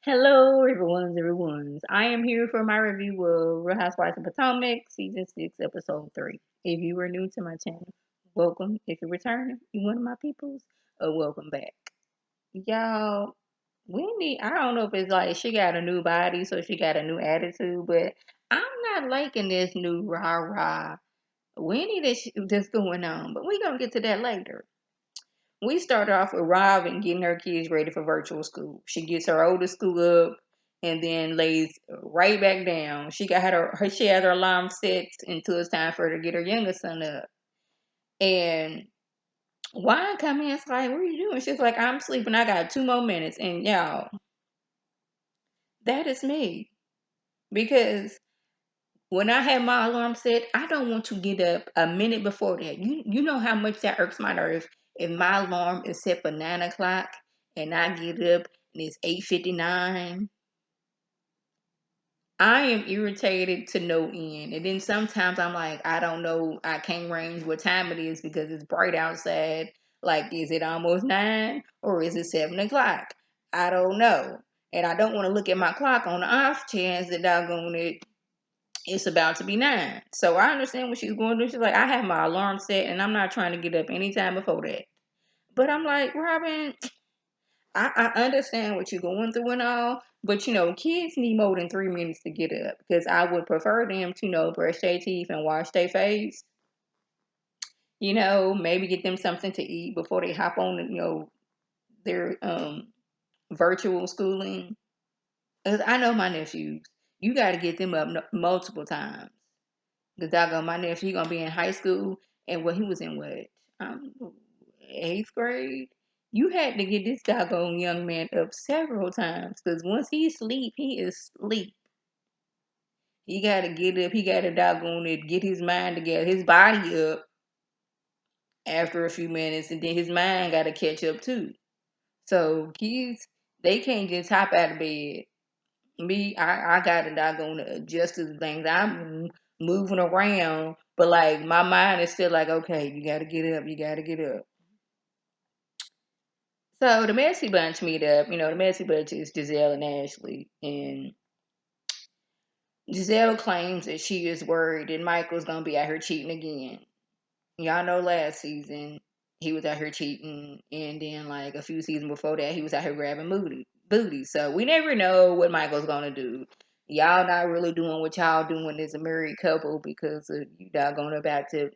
Hello, everyone's. I am here for my review of Real Housewives of Potomac, Season 6, Episode 3. If you are new to my channel, welcome. If you're returning, you one of my peoples, welcome back. Y'all, Wendy, I don't know if it's like she got a new body, so she got a new attitude, but I'm not liking this new rah-rah Wendy that's going on, but we're going to get to that later. We start off with Robin getting her kids ready for virtual school. She gets her oldest school up and then lays right back down. She got she has her alarm set until it's time for her to get her youngest son up. And Wine come in, it's like, what are you doing? She's like, I'm sleeping. I got 2 more minutes. And y'all, that is me. Because when I have my alarm set, I don't want to get up a minute before that. You know how much that irks my nerves. If my alarm is set for 9 o'clock and I get up and it's 8:59, I am irritated to no end. And then sometimes I'm like, I don't know, I can't range what time it is because it's bright outside. Like, is it almost 9 or is it 7 o'clock? I don't know. And I don't want to look at my clock on the off chance that doggone it's about to be 9. So I understand what she's going to do. She's like, I have my alarm set and I'm not trying to get up anytime before that. But I'm like, Robin, I understand what you're going through and all, but kids need more than 3 minutes to get up because I would prefer them to, brush their teeth and wash their face. Maybe get them something to eat before they hop on, their virtual schooling. 'Cause I know my nephews, you got to get them up multiple times. The doggone my nephew, he gonna be in high school, and he was in what, um, 8th grade. You had to get this doggone young man up several times, cause once he sleep, he is sleep. He gotta get up. He gotta doggone it, get his mind together, his body up after a few minutes, and then his mind gotta catch up too. So kids, they can't just hop out of bed. Me, I gotta doggone adjust to the things. I'm moving around, but like my mind is still like, okay, you gotta get up, you gotta get up. So the messy bunch meet up. The messy bunch is Giselle and Ashley, and Giselle claims that she is worried that Michael's gonna be out here cheating again. Y'all know last season he was out here cheating, and then like a few seasons before that, he was out here grabbing booty. So we never know what Michael's gonna do. Y'all not really doing what y'all doing as a married couple because you doggone about to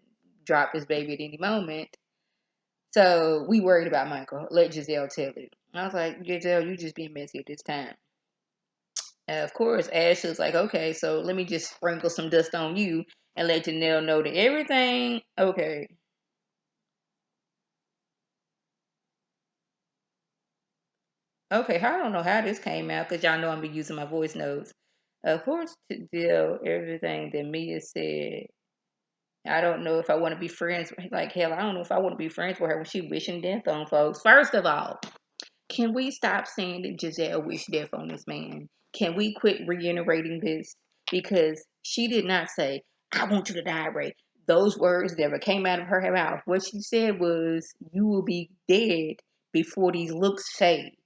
drop this baby at any moment. So we worried about Michael. Let Giselle tell it. I was like, Giselle, you just being messy at this time. And of course, Ashley's like, okay, so let me just sprinkle some dust on you and let Janelle know that everything okay. Okay, I don't know how this came out because y'all know I'm be using my voice notes. Of course, to deal everything that Mia said. I don't know if I want to be friends. Like hell, I don't know if I want to be friends with her when she wishing death on folks. First of all, can we stop saying that Giselle wished death on this man? Can we quit reiterating this? Because she did not say, "I want you to die, Ray." Those words never came out of her mouth. What she said was, "You will be dead before these looks fade."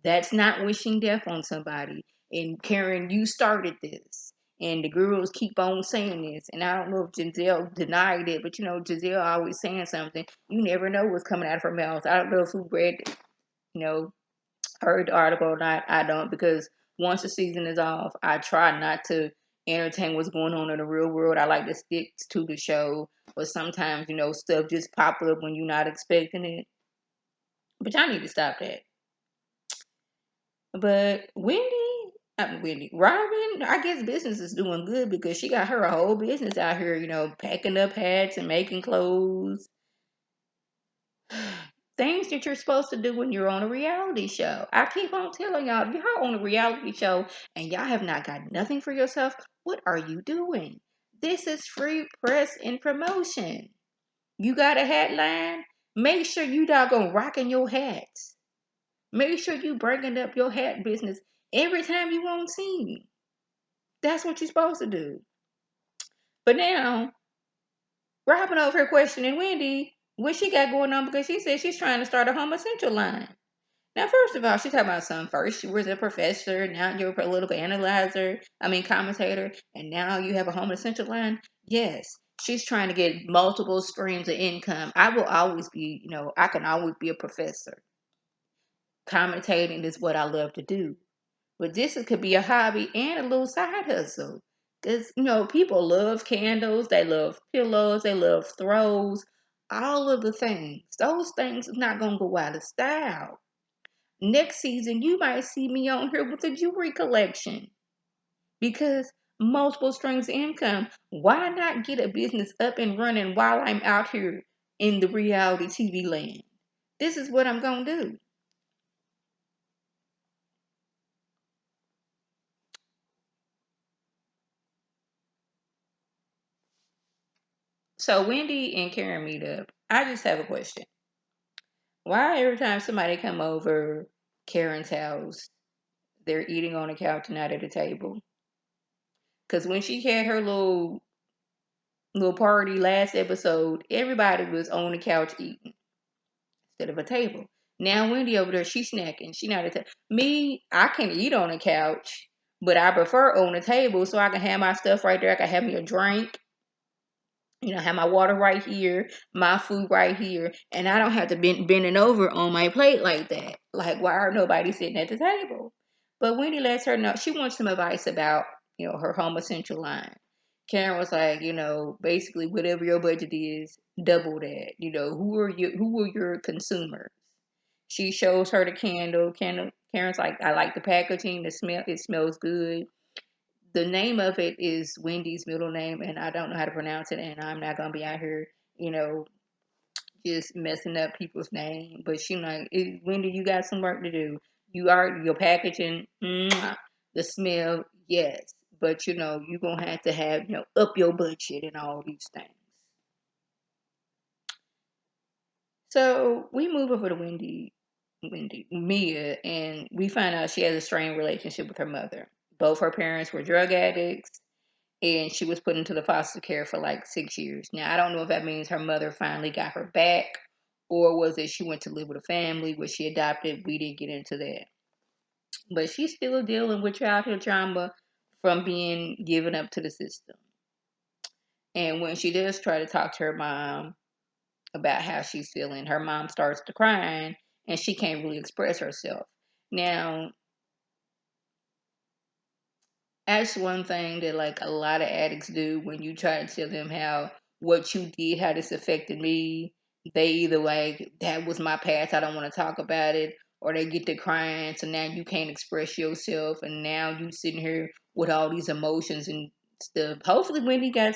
That's not wishing death on somebody. And Karen, you started this. And the girls keep on saying this. And I don't know if Giselle denied it, but Giselle always saying something. You never know what's coming out of her mouth. I don't know who read, you know, heard the article or not. I don't, because once the season is off, I try not to entertain what's going on in the real world. I like to stick to the show. But sometimes, stuff just pop up when you're not expecting it. But y'all need to stop that. But Robin, I guess business is doing good because she got her a whole business out here, packing up hats and making clothes. Things that you're supposed to do when you're on a reality show. I keep on telling y'all, if y'all on a reality show and y'all have not got nothing for yourself, what are you doing? This is free press and promotion. You got a hat line? Make sure you doggone rocking your hats. Make sure you bringing up your hat business every time you on scene. That's what you're supposed to do. But now, Robin over here questioning Wendy what she got going on because she said she's trying to start a homosexual line. Now, first of all, she's talking about some first. She was a professor. Now you're a political analyzer. I mean, commentator. And now you have a home essential line. Yes, she's trying to get multiple streams of income. I will always be, I can always be a professor. Commentating is what I love to do. But could be a hobby and a little side hustle. Because, people love candles. They love pillows. They love throws. All of the things. Those things is not going to go out of style. Next season, you might see me on here with a jewelry collection because multiple streams of income. Why not get a business up and running while I'm out here in the reality TV land? This is what I'm going to do. So, Wendy and Karen meet up. I just have a question. Why every time somebody come over Karen's house, they're eating on the couch and not at the table? Because when she had her little party last episode, everybody was on the couch eating instead of a table. Now Wendy over there, she's snacking. She not a table. Me, I can eat on the couch, but I prefer on the table so I can have my stuff right there. I can have me a drink. Have my water right here, my food right here, and I don't have to be bending over on my plate like that. Like, why are nobody sitting at the table? But Wendy lets her know she wants some advice about, her home essential line. Karen was like, basically whatever your budget is, double that. Who are your consumers? She shows her the candle. Karen's like, I like the packaging. It smells good. The name of it is Wendy's middle name, and I don't know how to pronounce it, and I'm not gonna be out here, you know, just messing up people's name. But she like, Wendy, you got some work to do. Your packaging, the smell, yes, but you're gonna have to have up your budget and all these things. So we move over to Mia, and we find out she has a strained relationship with her mother. Both her parents were drug addicts, and she was put into the foster care for like 6 years. Now, I don't know if that means her mother finally got her back, or was it she went to live with a family where she adopted. We didn't get into that. But she's still dealing with childhood trauma from being given up to the system. And when she does try to talk to her mom about how she's feeling, her mom starts to crying and she can't really express herself. Now, that's one thing that like a lot of addicts do when you try to tell them how what you did, how this affected me. They either like that was my past, I don't want to talk about it, or they get to crying, so now you can't express yourself, and now you sitting here with all these emotions and stuff. Hopefully, Wendy. Why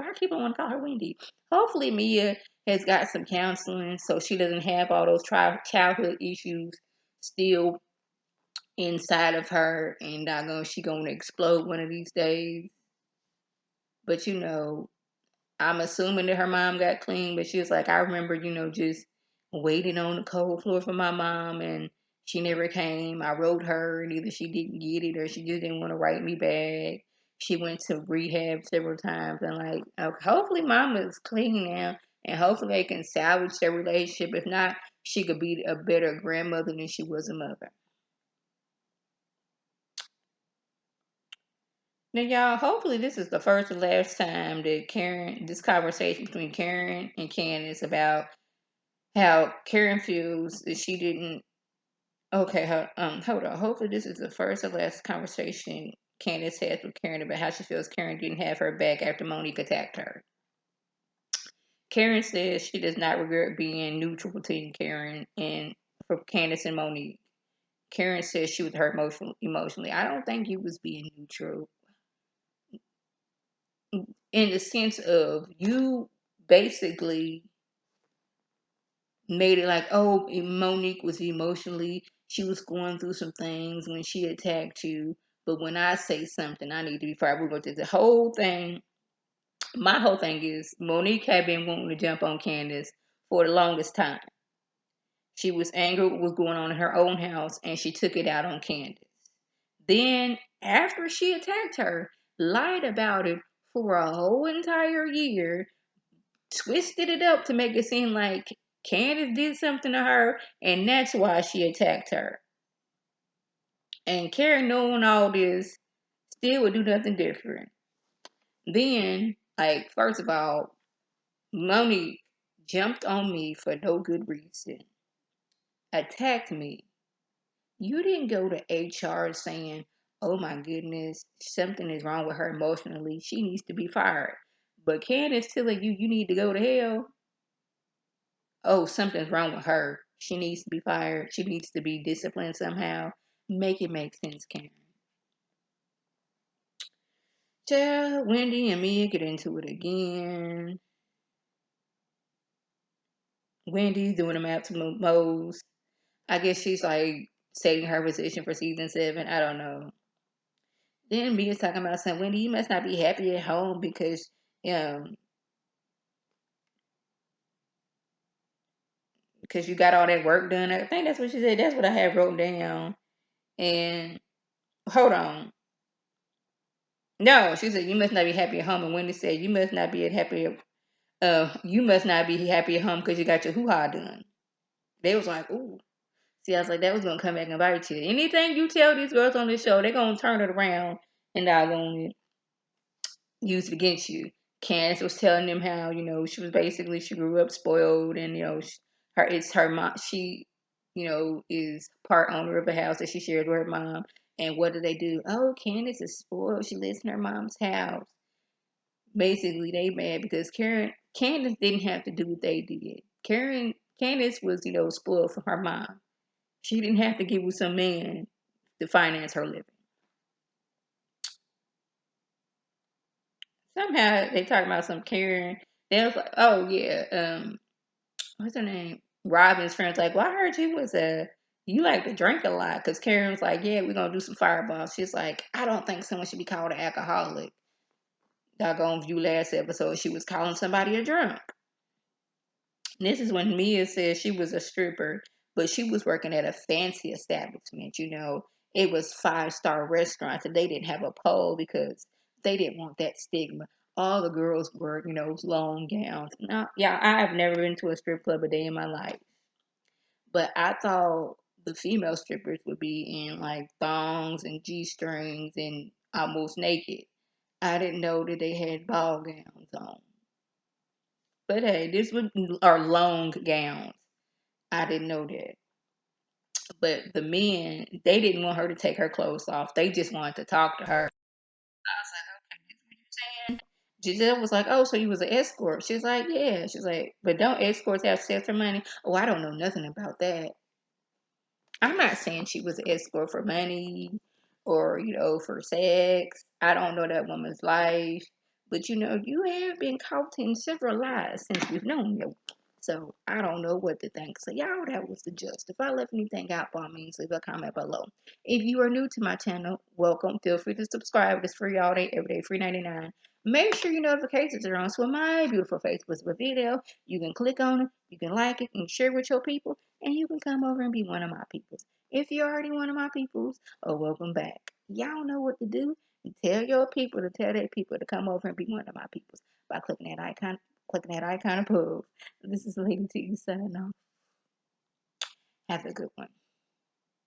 I keep on want to call her Wendy? Hopefully, Mia has got some counseling so she doesn't have all those childhood issues still inside of her, and she gonna explode one of these days. But I'm assuming that her mom got clean, but she was like, I remember, just waiting on the cold floor for my mom, and she never came. I wrote her, and either she didn't get it or she just didn't want to write me back. She went to rehab several times, and like, okay, hopefully, mama is clean now, and hopefully they can salvage their relationship. If not, she could be a better grandmother than she was a mother. Now, y'all, hopefully this is the first and last time that this conversation between Karen and Candace about how Karen feels that she didn't. Okay, hold on. Hopefully this is the first and last conversation Candace has with Karen about how she feels Karen didn't have her back after Monique attacked her. Karen says she does not regret being neutral between Karen and for Candace and Monique. Karen says she was hurt emotionally. I don't think you was being neutral in the sense of you basically made it like, oh, Monique was emotionally, she was going through some things when she attacked you. But when I say something, I need to be fair. We're going to the whole thing. My whole thing is Monique had been wanting to jump on Candace for the longest time. She was angry with what was going on in her own house, and she took it out on Candace. Then, after she attacked her, lied about it for a whole entire year, twisted it up to make it seem like Candace did something to her, and that's why she attacked her. And Karen, knowing all this, still would do nothing different. Then, like, first of all, Monique jumped on me for no good reason, attacked me. You didn't go to HR saying, oh my goodness, something is wrong with her emotionally. She needs to be fired. But Candace telling you, you need to go to hell. Oh, something's wrong with her. She needs to be fired. She needs to be disciplined somehow. Make it make sense, Karen. Child, Wendy and Mia get into it again. Wendy's doing them absolute modes. I guess she's like saving her position for season 7. I don't know. Then Mia's talking about saying, Wendy, you must not be happy at home um because you got all that work done. I think that's what she said. That's what I have wrote down. And hold on. No, she said you must not be happy at home. And Wendy said you must not be happy. You must not be happy at home because you got your hoo-ha done. They was like, ooh. See, I was like, that was gonna come back and bite you. Anything you tell these girls on this show, they're gonna turn it around and they're gonna use it against you. Candace was telling them how she was basically she grew up spoiled, and her mom. She is part owner of a house that she shared with her mom. And what do they do? Oh, Candace is spoiled. She lives in her mom's house. Basically, they mad because Candace didn't have to do what they did. Candace was spoiled from her mom. She didn't have to get with some man to finance her living. Somehow they talking about some Karen. They was like, oh yeah, what's her name? Robin's friends like, well, I heard you like to drink a lot. Cause Karen was like, yeah, we're gonna do some fireballs. She's like, I don't think someone should be called an alcoholic. Doggone view last episode, she was calling somebody a drunk. This is when Mia said she was a stripper, but she was working at a fancy establishment. It was 5-star restaurants, and they didn't have a pole because they didn't want that stigma. All the girls were, long gowns. Now, yeah, I have never been to a strip club a day in my life, but I thought the female strippers would be in like thongs and g-strings and almost naked. I didn't know that they had ball gowns on. But hey, are long gowns. I didn't know that. But the men, they didn't want her to take her clothes off. They just wanted to talk to her. I was like, okay, that's what you're saying. Giselle was like, oh, so you was an escort. She's like, yeah. She's like, but don't escorts have sex for money? Oh, I don't know nothing about that. I'm not saying she was an escort for money or, for sex. I don't know that woman's life. But, you have been caught in several lies since we've known you. So, I don't know what to think. So, y'all, that was the gist. If I left anything out, by all means, leave a comment below. If you are new to my channel, welcome. Feel free to subscribe. It's free all day, every day, free 99. Make sure your notifications are on so when my beautiful face was a video, you can click on it, you can like it, and share with your people, and you can come over and be one of my peoples. If you're already one of my peoples, oh, welcome back. Y'all know what to do. Tell your people to tell their people to come over and be one of my peoples by clicking that icon above. This is Lady T signing off. Have a good one.